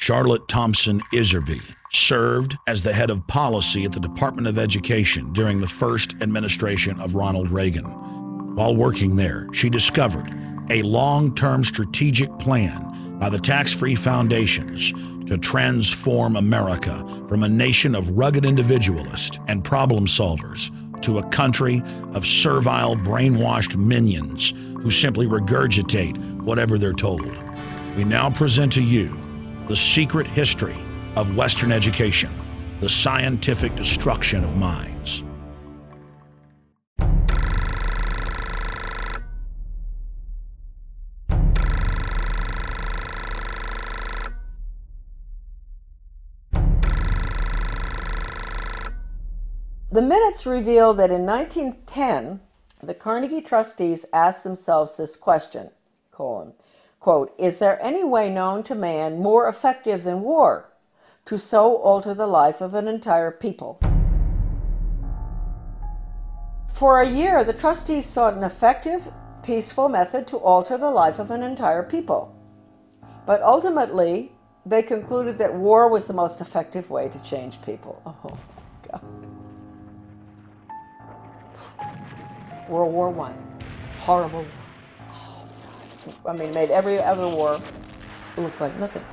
Charlotte Thompson Iserbyt served as the head of policy at the Department of Education during the first administration of Ronald Reagan. While working there, she discovered a long-term strategic plan by the tax-free foundations to transform America from a nation of rugged individualists and problem solvers to a country of servile, brainwashed minions who simply regurgitate whatever they're told. We now present to you the secret history of Western education, the scientific destruction of minds. The minutes reveal that in 1910, the Carnegie trustees asked themselves this question, quote, "Is there any way known to man more effective than war to so alter the life of an entire people?" For a year, the trustees sought an effective, peaceful method to alter the life of an entire people. But ultimately, they concluded that war was the most effective way to change people. Oh, God. World War I, horrible war. Oh, I mean, made every other war look like nothing.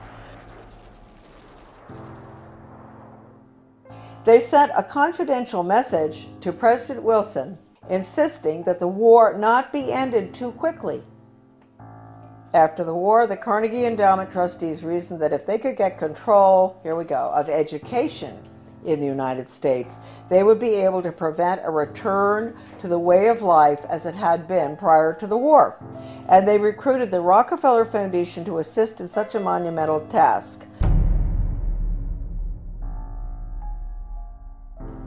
They sent a confidential message to President Wilson insisting that the war not be ended too quickly. After the war, the Carnegie Endowment trustees reasoned that if they could get control, here we go, of education in the United States, they would be able to prevent a return to the way of life as it had been prior to the war. And they recruited the Rockefeller Foundation to assist in such a monumental task.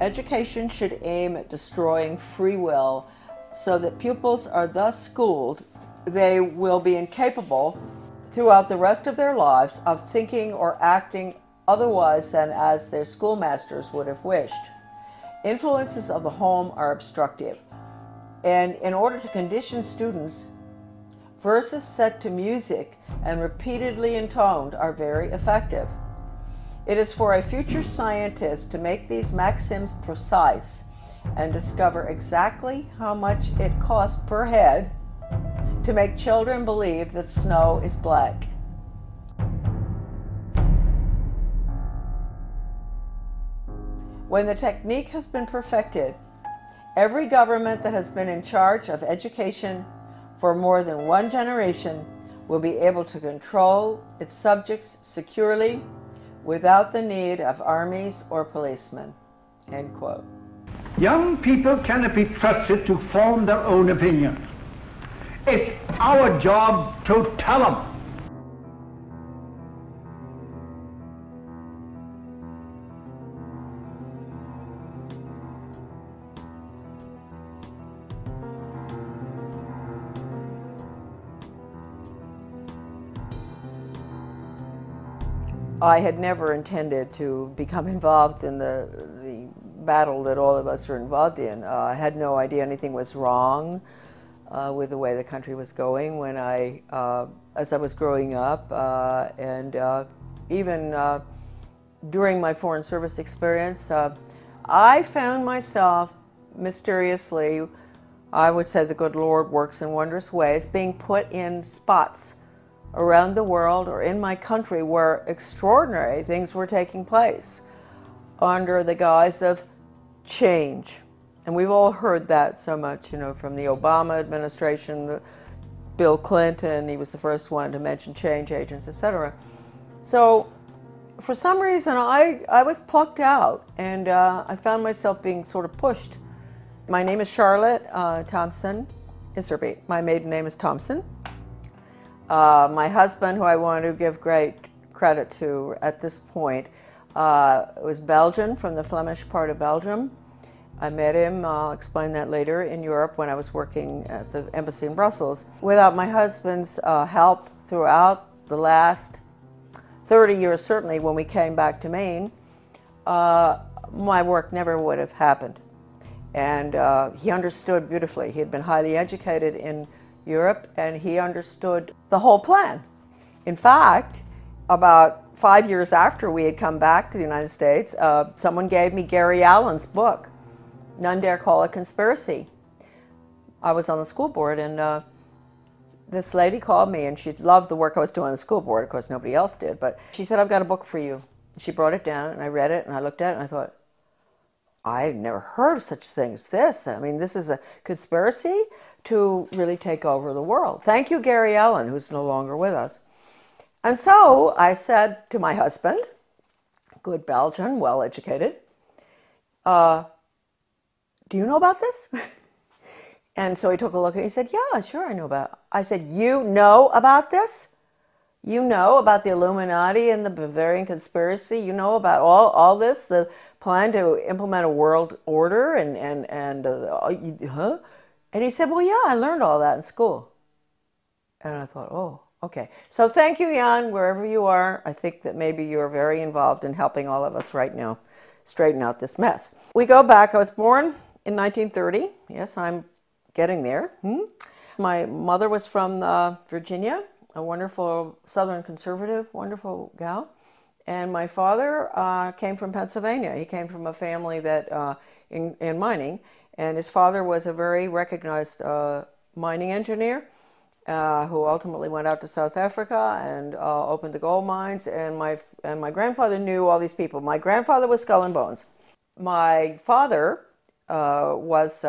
Education should aim at destroying free will so that pupils are thus schooled they will be incapable throughout the rest of their lives of thinking or acting otherwise than as their schoolmasters would have wished. Influences of the home are obstructive, and in order to condition students, verses set to music and repeatedly intoned are very effective. It is for a future scientist to make these maxims precise and discover exactly how much it costs per head to make children believe that snow is black. When the technique has been perfected, every government that has been in charge of education for more than one generation will be able to control its subjects securely without the need of armies or policemen." End quote. Young people cannot be trusted to form their own opinions. It's our job to tell them. I had never intended to become involved in the battle that all of us are involved in. I had no idea anything was wrong with the way the country was going when as I was growing up, and even during my Foreign Service experience, I found myself mysteriously, I would say the good Lord works in wondrous ways, being put in spots around the world or in my country where extraordinary things were taking place under the guise of change. And we've all heard that so much, you know, from the Obama administration, Bill Clinton, he was the first one to mention change agents, etc. So for some reason I was plucked out, and I found myself being sort of pushed. My name is Charlotte Thompson Iserbyt. My maiden name is Thompson. My husband, who I want to give great credit to at this point, was Belgian, from the Flemish part of Belgium. I met him, I'll explain that later, in Europe when I was working at the embassy in Brussels. Without my husband's help throughout the last 30 years, certainly when we came back to Maine, my work never would have happened. And he understood beautifully. He had been highly educated in Europe, and he understood the whole plan. In fact, about 5 years after we had come back to the United States, someone gave me Gary Allen's book, None Dare Call It Conspiracy. I was on the school board, and this lady called me, and she loved the work I was doing on the school board. Of course, nobody else did, but she said, I've got a book for you. She brought it down, and I read it, and I looked at it, and I thought, I've never heard of such thing as this. I mean, this is a conspiracy to really take over the world. Thank you, Gary Allen, who's no longer with us. And so I said to my husband, good Belgian, well-educated, do you know about this? And so he took a look and he said, yeah, sure, I know about it. I said, you know about this? You know about the Illuminati and the Bavarian conspiracy? You know about all this, the plan to implement a world order huh? And he said, well, yeah, I learned all that in school. And I thought, oh, okay. So thank you, Jan, wherever you are. I think that maybe you're very involved in helping all of us right now straighten out this mess. We go back. I was born in 1930. Yes, I'm getting there. My mother was from Virginia, a wonderful Southern conservative, wonderful gal. And my father came from Pennsylvania. He came from a family that in mining, and his father was a very recognized mining engineer who ultimately went out to South Africa and opened the gold mines. And my grandfather knew all these people. My grandfather was Skull and Bones. My father was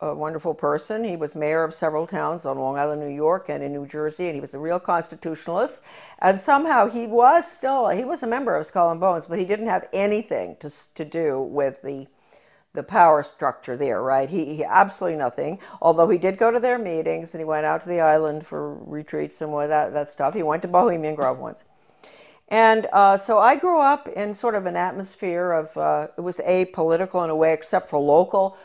a wonderful person. He was mayor of several towns on Long Island, New York, and in New Jersey, and he was a real constitutionalist. And somehow he was a member of Skull and Bones, but he didn't have anything to do with the power structure there, right? He absolutely nothing, although he did go to their meetings, and he went out to the island for retreats and that stuff. He went to Bohemian Grove once. And so I grew up in sort of an atmosphere of, it was apolitical in a way, except for local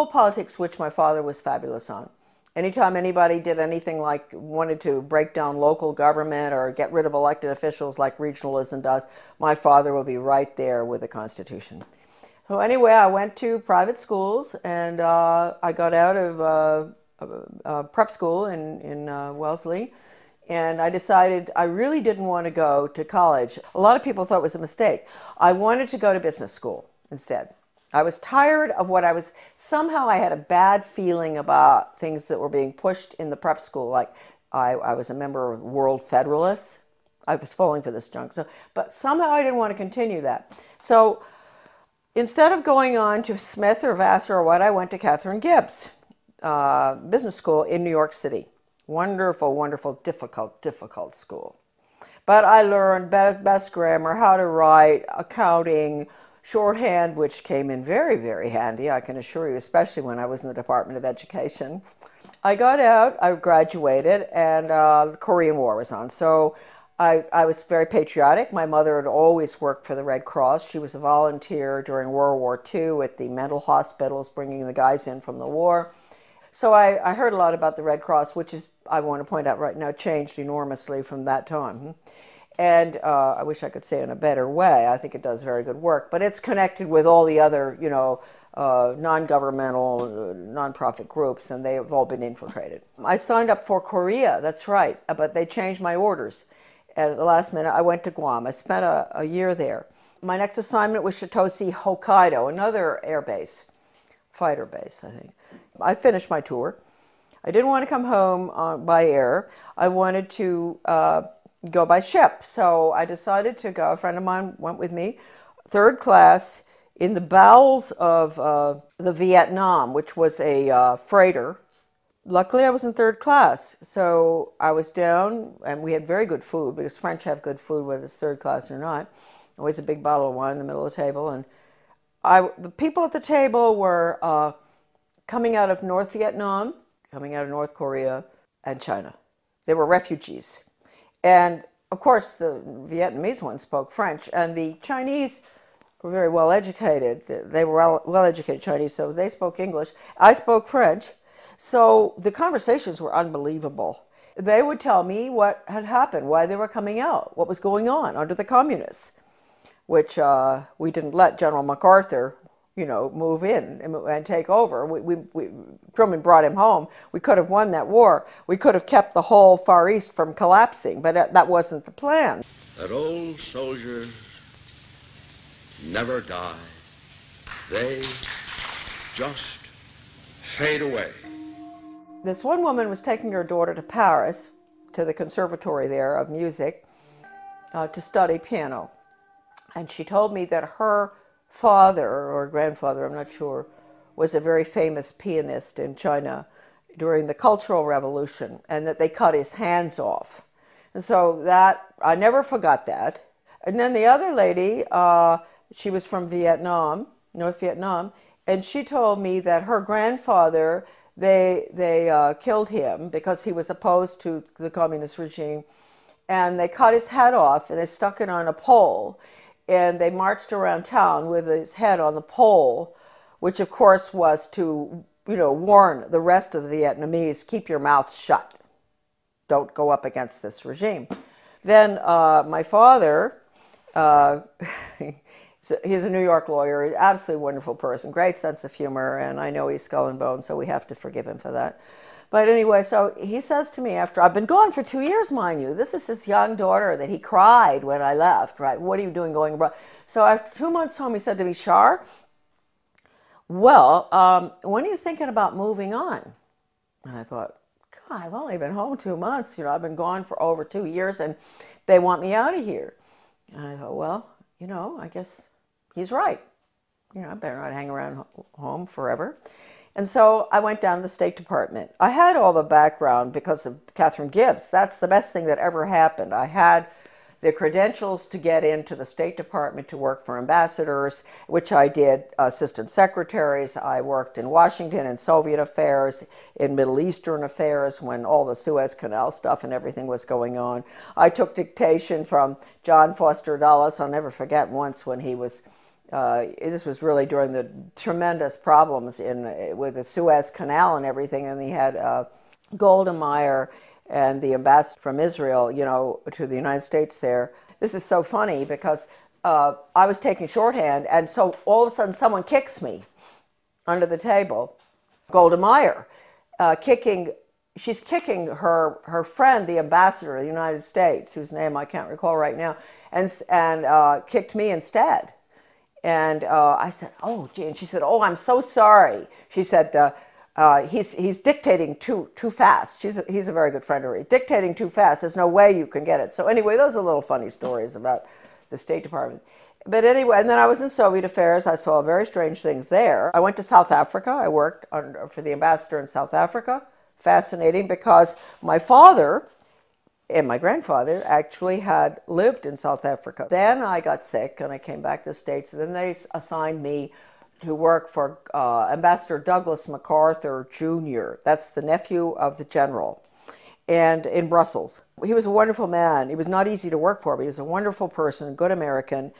politics, which my father was fabulous on. Anytime anybody did anything like wanted to break down local government or get rid of elected officials like regionalism does, my father would be right there with the Constitution. So anyway, I went to private schools, and I got out of prep school in Wellesley, and I decided I really didn't want to go to college. A lot of people thought it was a mistake. I wanted to go to business school instead. I was tired of somehow I had a bad feeling about things that were being pushed in the prep school. Like I was a member of World Federalists. I was falling for this junk. But somehow I didn't want to continue that. So instead of going on to Smith or Vassar or what, I went to Catherine Gibbs Business School in New York City. Wonderful, wonderful, difficult school. But I learned best grammar, how to write, accounting, shorthand, which came in very, very handy, I can assure you, especially when I was in the Department of Education. I got out, I graduated, and the Korean War was on. So I was very patriotic. My mother had always worked for the Red Cross. She was a volunteer during World War II at the mental hospitals, bringing the guys in from the war. So I heard a lot about the Red Cross, which is, I want to point out right now, changed enormously from that time. And I wish I could say in a better way. I think it does very good work. But it's connected with all the other, non-governmental, non-profit groups, and they have all been infiltrated. I signed up for Korea, that's right, but they changed my orders. At the last minute, I went to Guam. I spent a year there. My next assignment was Chitose, Hokkaido, another air base, fighter base, I think. I finished my tour. I didn't want to come home by air. I wanted to go by ship. So I decided to go. A friend of mine went with me, third class, in the bowels of the Vietnam, which was a freighter. Luckily, I was in third class. So I was down, and we had very good food, because French have good food, whether it's third class or not. Always a big bottle of wine in the middle of the table. And the people at the table were coming out of North Vietnam, coming out of North Korea, and China. They were refugees. And, of course, the Vietnamese ones spoke French, and the Chinese were very well educated. They were well educated Chinese, so they spoke English. I spoke French, so the conversations were unbelievable. They would tell me what had happened, why they were coming out, what was going on under the communists, which we didn't let General MacArthur, move in and take over. Truman brought him home. We could have won that war. We could have kept the whole Far East from collapsing, but that wasn't the plan. That old soldiers never die. They just fade away. This one woman was taking her daughter to Paris, to the conservatory there of music, to study piano. And she told me that her father, or grandfather, I'm not sure, was a very famous pianist in China during the Cultural Revolution, and that they cut his hands off. And so that, I never forgot that. And then the other lady, she was from Vietnam, North Vietnam, and she told me that her grandfather, they killed him because he was opposed to the communist regime, and they cut his head off and they stuck it on a pole, and they marched around town with his head on the pole, which of course was to, warn the rest of the Vietnamese, keep your mouths shut. Don't go up against this regime. Then my father, he's a New York lawyer, absolutely wonderful person, great sense of humor, and I know he's skull and bone, so we have to forgive him for that. But anyway, so he says to me after, I've been gone for 2 years, mind you. This is his young daughter that he cried when I left, right? What are you doing going abroad? So after 2 months home, he said to me, Shar, well, when are you thinking about moving on? And I thought, God, I've only been home 2 months. I've been gone for over 2 years, and they want me out of here. And I thought, well, I guess he's right. I better not hang around home forever. And so I went down to the State Department. I had all the background because of Catherine Gibbs. That's the best thing that ever happened. I had the credentials to get into the State Department to work for ambassadors, which I did, assistant secretaries. I worked in Washington in Soviet affairs, in Middle Eastern affairs when all the Suez Canal stuff and everything was going on. I took dictation from John Foster Dulles. I'll never forget once when he was this was really during the tremendous problems with the Suez Canal and everything, and he had Golda Meir and the ambassador from Israel, to the United States there. This is so funny because I was taking shorthand, and so all of a sudden someone kicks me under the table. Golda Meir, she's kicking her friend, the ambassador of the United States, whose name I can't recall right now, and kicked me instead. And I said, oh, gee. And she said, oh, I'm so sorry. She said, he's dictating too fast. He's a very good friend of hers. Dictating too fast. There's no way you can get it. So anyway, those are little funny stories about the State Department. But anyway, and then I was in Soviet affairs. I saw very strange things there. I went to South Africa. I worked for the ambassador in South Africa. Fascinating, because my father and my grandfather actually had lived in South Africa. Then I got sick and I came back to the States, and then they assigned me to work for Ambassador Douglas MacArthur Jr. That's the nephew of the general, and in Brussels. He was a wonderful man. He was not easy to work for, but he was a wonderful person, good American.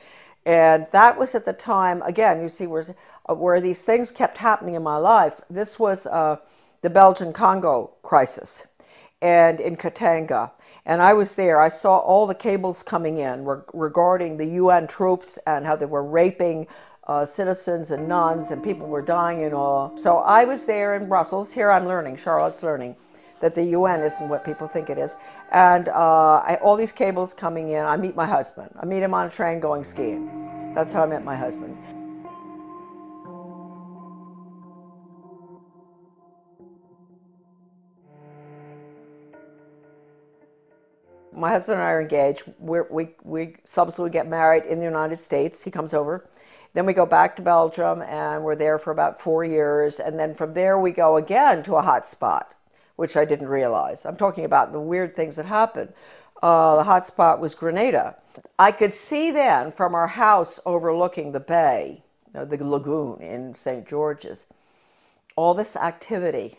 And that was at the time, again, you see where these things kept happening in my life. This was the Belgian-Congo crisis, and in Katanga. And I was there. I saw all the cables coming in regarding the UN troops and how they were raping citizens and nuns, and people were dying and all. So I was there in Brussels. Here I'm learning, Charlotte's learning, that the UN isn't what people think it is. And all these cables coming in. I meet my husband. I meet him on a train going skiing. That's how I met my husband. My husband and I are engaged. We subsequently get married in the United States. He comes over. Then we go back to Belgium, and we're there for about 4 years. And then from there, we go again to a hot spot, which I didn't realize. I'm talking about the weird things that happened. The hot spot was Grenada. I could see then from our house overlooking the bay, the lagoon in St. George's, all this activity.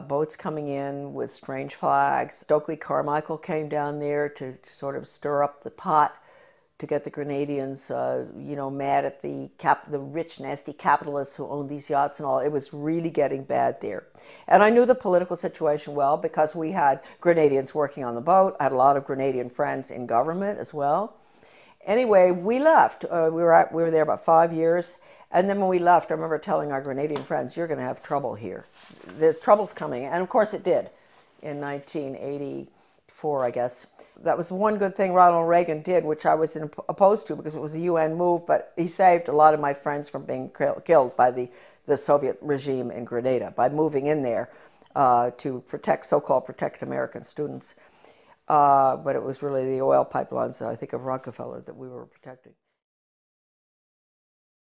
Boats coming in with strange flags. Stokely Carmichael came down there to sort of stir up the pot to get the Grenadians, mad at the rich, nasty capitalists who owned these yachts and all. It was really getting bad there. And I knew the political situation well because we had Grenadians working on the boat. I had a lot of Grenadian friends in government as well. Anyway, we left. We were there about 5 years. And then when we left, I remember telling our Grenadian friends, you're going to have trouble here. There's troubles coming. And of course it did in 1984, I guess. That was one good thing Ronald Reagan did, which I was opposed to because it was a UN move, but he saved a lot of my friends from being killed by the Soviet regime in Grenada by moving in there to protect, so-called protect American students. But it was really the oil pipelines, I think, of Rockefeller that we were protecting.